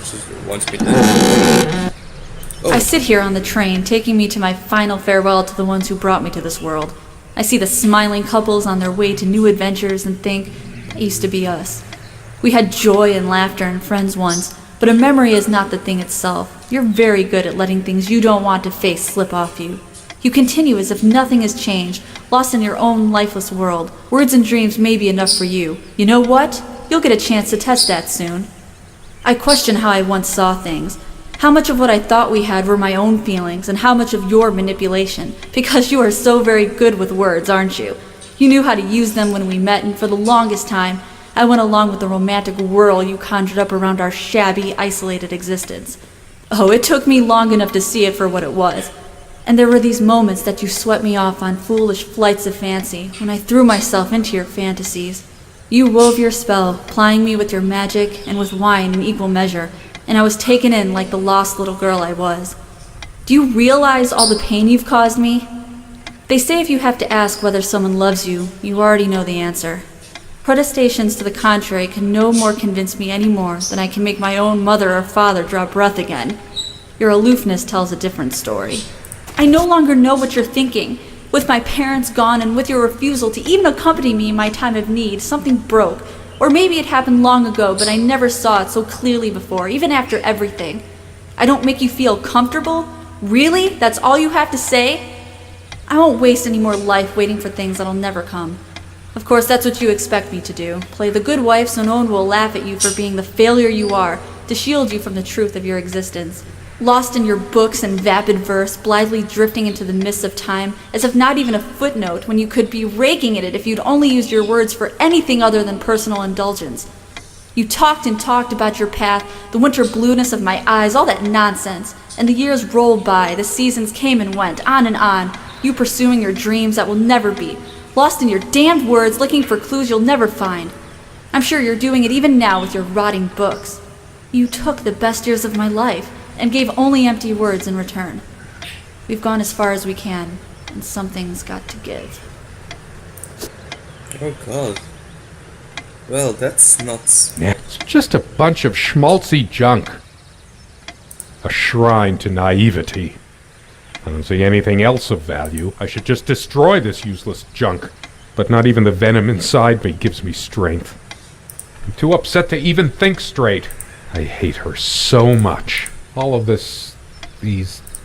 she wants me to... Oh. I sit here on the train, taking me to my final farewell to the ones who brought me to this world. I see the smiling couples on their way to new adventures and think, that used to be us. We had joy and laughter and friends once, but a memory is not the thing itself. You're very good at letting things you don't want to face slip off you. You continue as if nothing has changed, lost in your own lifeless world. Words and dreams may be enough for you. You know what? You'll get a chance to test that soon. I question how I once saw things. How much of what I thought we had were my own feelings, and how much of your manipulation. Because you are so very good with words, aren't you? You knew how to use them when we met, and for the longest time, I went along with the romantic whirl you conjured up around our shabby, isolated existence. Oh, it took me long enough to see it for what it was. And there were these moments that you swept me off on foolish flights of fancy, when I threw myself into your fantasies. You wove your spell, plying me with your magic and with wine in equal measure, and I was taken in like the lost little girl I was. Do you realize all the pain you've caused me? They say if you have to ask whether someone loves you, you already know the answer. Protestations to the contrary can no more convince me any more than I can make my own mother or father draw breath again. Your aloofness tells a different story. I no longer know what you're thinking. With my parents gone and with your refusal to even accompany me in my time of need, something broke. Or maybe it happened long ago, but I never saw it so clearly before, even after everything. I don't make you feel comfortable? Really? That's all you have to say? I won't waste any more life waiting for things that'll never come. Of course, that's what you expect me to do. Play the good wife so no one will laugh at you for being the failure you are, to shield you from the truth of your existence. Lost in your books and vapid verse, blithely drifting into the mists of time, as if not even a footnote, when you could be raking at it if you'd only used your words for anything other than personal indulgence. You talked and talked about your path, the winter blueness of my eyes, all that nonsense. And the years rolled by, the seasons came and went, on, you pursuing your dreams that will never be, lost in your damned words, looking for clues you'll never find. I'm sure you're doing it even now with your rotting books. You took the best years of my life, and gave only empty words in return. We've gone as far as we can, and something's got to give. Oh god. Well, that's nuts. It's just a bunch of schmaltzy junk. A shrine to naivety. I don't see anything else of value. I should just destroy this useless junk. But not even the venom inside me gives me strength. I'm too upset to even think straight. I hate her so much. All of these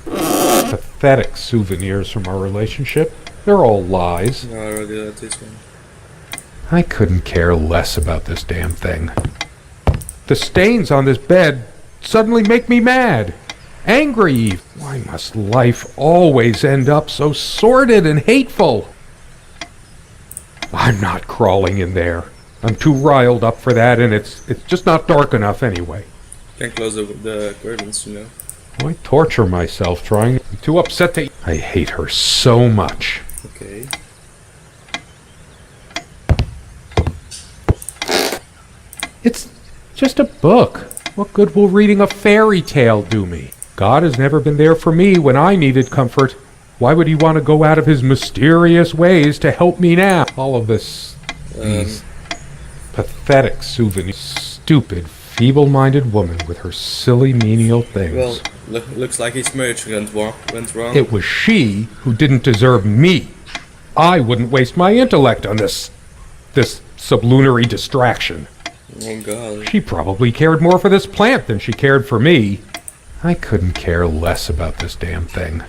pathetic souvenirs from our relationship, they're all lies. No, I already like this one. I couldn't care less about this damn thing. The stains on this bed suddenly make me mad. Angry even. Why must life always end up so sordid and hateful? I'm not crawling in there. I'm too riled up for that, and it's just not dark enough anyway. Can't close the curtains, you know. Why torture myself trying? I'm too upset to... I hate her so much. Okay. It's just a book. What good will reading a fairy tale do me? God has never been there for me when I needed comfort. Why would he want to go out of his mysterious ways to help me now? All of these pathetic souvenirs. Stupid, feeble-minded woman with her silly menial things. Well, looks like his marriage went wrong. It was she who didn't deserve me. I wouldn't waste my intellect on this sublunary distraction. Oh god. She probably cared more for this plant than she cared for me. I couldn't care less about this damn thing.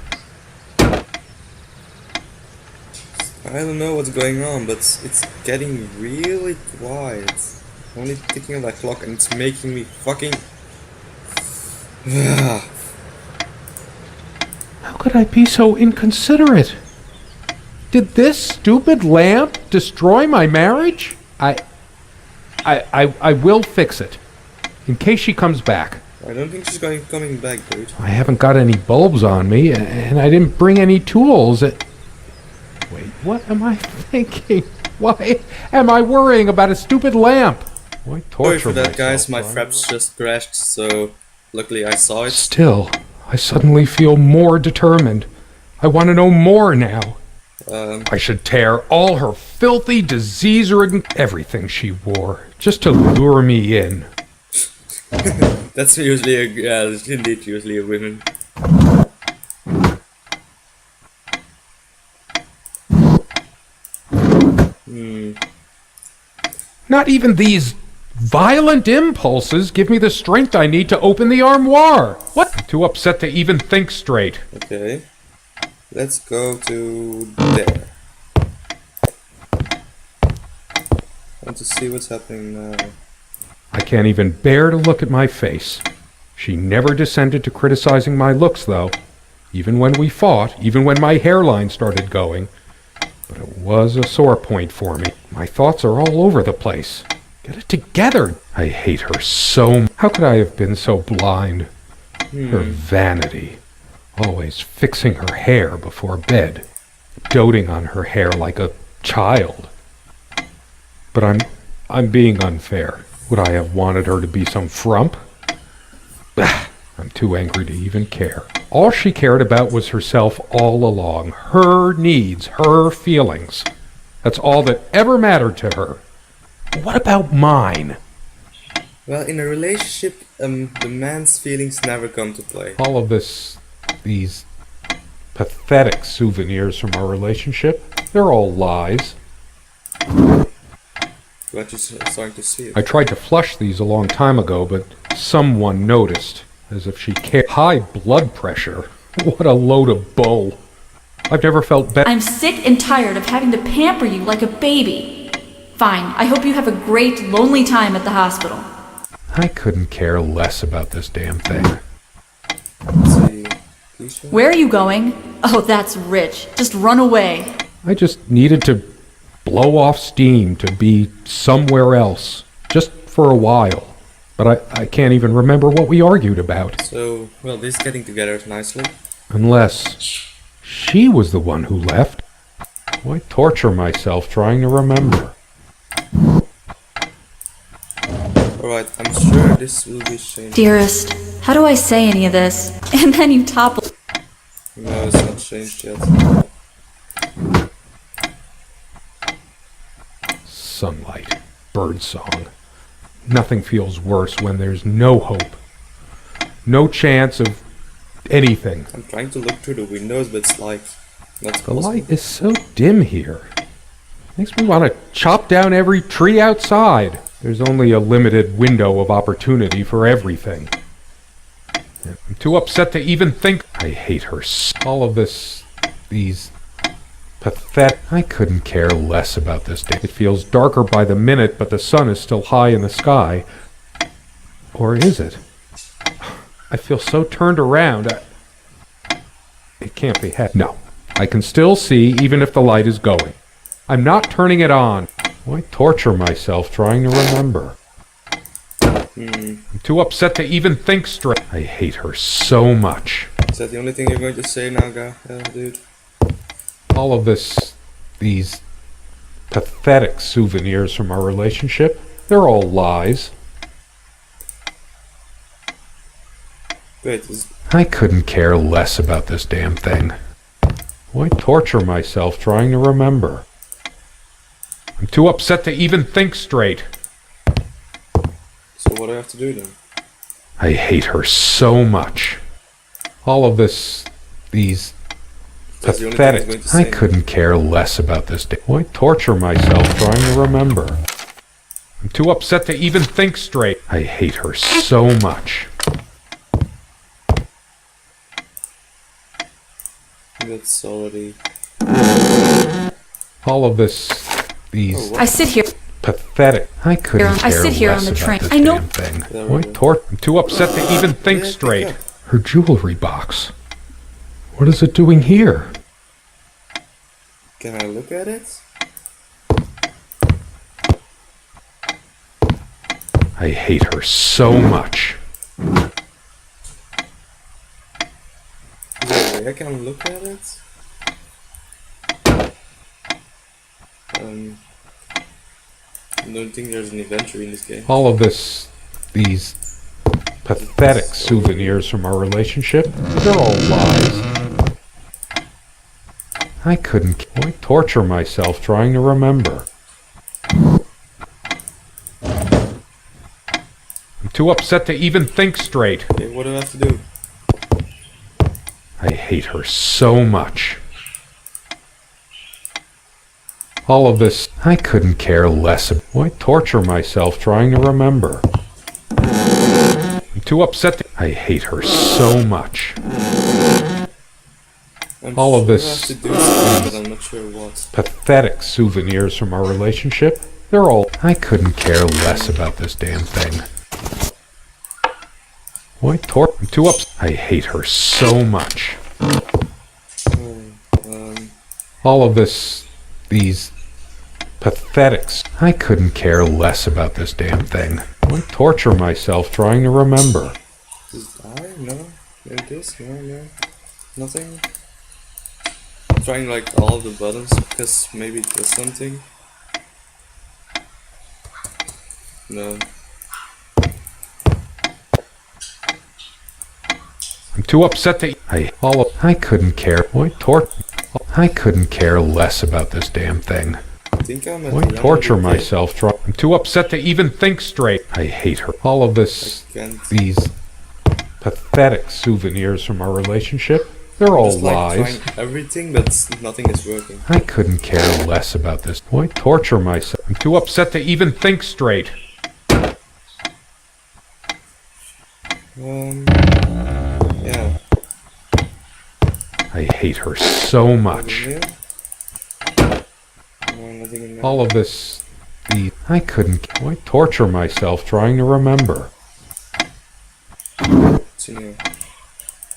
I don't know what's going on, but it's getting really quiet. I'm only ticking on that clock and it's making me fucking... How could I be so inconsiderate? Did this stupid lamp destroy my marriage? I will fix it. In case she comes back. I don't think she's coming back, dude. I haven't got any bulbs on me, and I didn't bring any tools. Wait, what am I thinking? Why am I worrying about a stupid lamp? Why torture Sorry for that, myself, guys. My Brian? fraps just crashed, so luckily I saw it. Still, I suddenly feel more determined. I want to know more now. I should tear all her filthy, disease-ridden everything she wore, just to lure me in. That's usually a that's indeed usually a women. Not even these violent impulses give me the strength I need to open the armoire. What? I'm too upset to even think straight. Okay. Let's go to there. I want to see what's happening now. I can't even bear to look at my face. She never descended to criticizing my looks, though. Even when we fought, even when my hairline started going. But it was a sore point for me. My thoughts are all over the place. Get it together. I hate her so. How could I have been so blind? Her vanity. Always fixing her hair before bed. Doting on her hair like a child. But I'm being unfair. Would I have wanted her to be some frump? I'm too angry to even care. All she cared about was herself all along. Her needs, her feelings. That's all that ever mattered to her. What about mine? Well, in a relationship, the man's feelings never come to play. All of these pathetic souvenirs from our relationship, they're all lies. Glad you're starting to see it. I tried to flush these a long time ago, but someone noticed, as if she cared. High blood pressure. What a load of bull. I've never felt better. I'm sick and tired of having to pamper you like a baby. Fine, I hope you have a great, lonely time at the hospital. I couldn't care less about this damn thing. Let's see. T-shirt? Where are you going? Oh, that's rich. Just run away. I just needed to blow off steam, to be somewhere else, just for a while. But I can't even remember what we argued about. So, well, this is getting together nicely. Unless she was the one who left. Why torture myself trying to remember? Alright, I'm sure this will be changed. Dearest, how do I say any of this? And then you topple. No, it's not changed yet. Sunlight, birdsong. Nothing feels worse when there's no hope. No chance of anything. I'm trying to look through the windows, but it's like not The possible. light is so dim here. Makes me want to chop down every tree outside. There's only a limited window of opportunity for everything. I'm too upset to even think. I hate her. All of these pathetic. I couldn't care less about this day. It feels darker by the minute, but the sun is still high in the sky. Or is it? I feel so turned around. It can't be heck. No. I can still see even if the light is going. I'm not turning it on. Why torture myself trying to remember? I'm too upset to even think straight. I hate her so much. Is that the only thing you're going to say now, dude? All of these pathetic souvenirs from our relationship, they're all lies. Wait, I couldn't care less about this damn thing. Why torture myself trying to remember? I'm too upset to even think straight. so what do I have to do then? I hate her so much. All of these That's the only thing he's pathetic. going to I say. couldn't care less about this day. Why torture myself trying to remember? I'm too upset to even think straight. I hate her so much. That's already... All of these Oh, what? I sit here. pathetic. I couldn't I care sit here less on the about train. this I know- damn thing. There we Why go. I'm too upset to even think Yeah, straight. pick up. Her jewelry box. What is it doing here? Can I look at it? I hate her so much. Is there a way I can look at it? I don't think there's an inventory in this game. All of these pathetic souvenirs from our relationship, they're all lies. I couldn't. Why torture myself trying to remember? I'm too upset to even think straight. Okay, what do I have to do? I hate her so much. All of this, I couldn't care less. Why torture myself trying to remember? I'm too upset. I hate her so much. I'm All of sure this, I have to do something, but I'm not sure what. pathetic souvenirs from our relationship. They're all. I couldn't care less about this damn thing. Why I'm too upset. I hate her so much. All of this, these pathetics. I couldn't care less about this damn thing. Why torture myself trying to remember? Does it die? No? Maybe this? No? Nothing? I'm trying like all the buttons because maybe it does something. No. I'm too upset to. I couldn't care. Why I couldn't care less about this damn thing. I think I'm at Why the end torture of the myself trying? I'm too upset to even think straight. I hate her. All of this, I can't. these pathetic souvenirs from our relationship. They're all Just like lies. trying everything, but nothing is working. I couldn't care less about this. Why torture myself? I'm too upset to even think straight. Yeah. I hate her so much. Here. No, nothing in there. All of this, I couldn't. Why torture myself trying to remember? What's in here?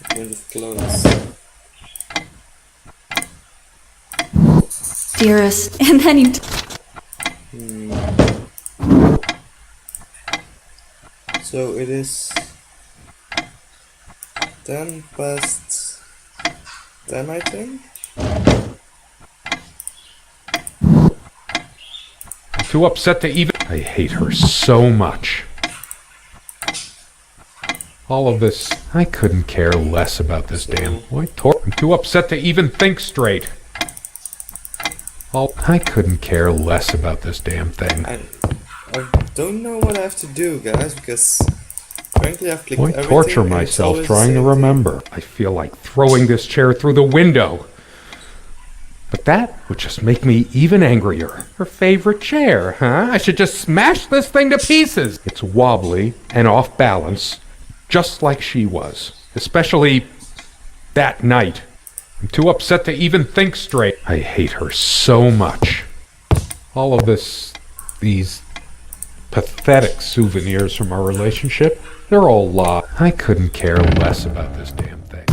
A bunch of clothes. Dearest, and then you. So it is 10 past 10, I think. I'm too upset to even. I hate her so much. All of this, I couldn't care less about this damn. Why I'm too upset to even think straight. I couldn't care less about this damn thing. I don't know what I have to do, guys, because frankly I've clicked Why everything. torture and it's myself always trying the to same thing. remember? I feel like throwing this chair through the window. But that would just make me even angrier. Her favorite chair, huh? I should just smash this thing to pieces. It's wobbly and off balance, just like she was. Especially that night. I'm too upset to even think straight. I hate her so much. All of this, these pathetic souvenirs from our relationship, they're all lies. I couldn't care less about this damn thing.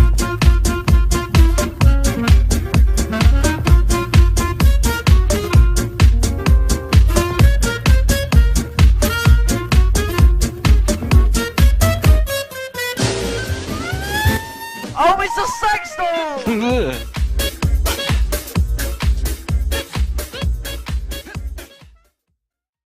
Oh, it's a sex doll!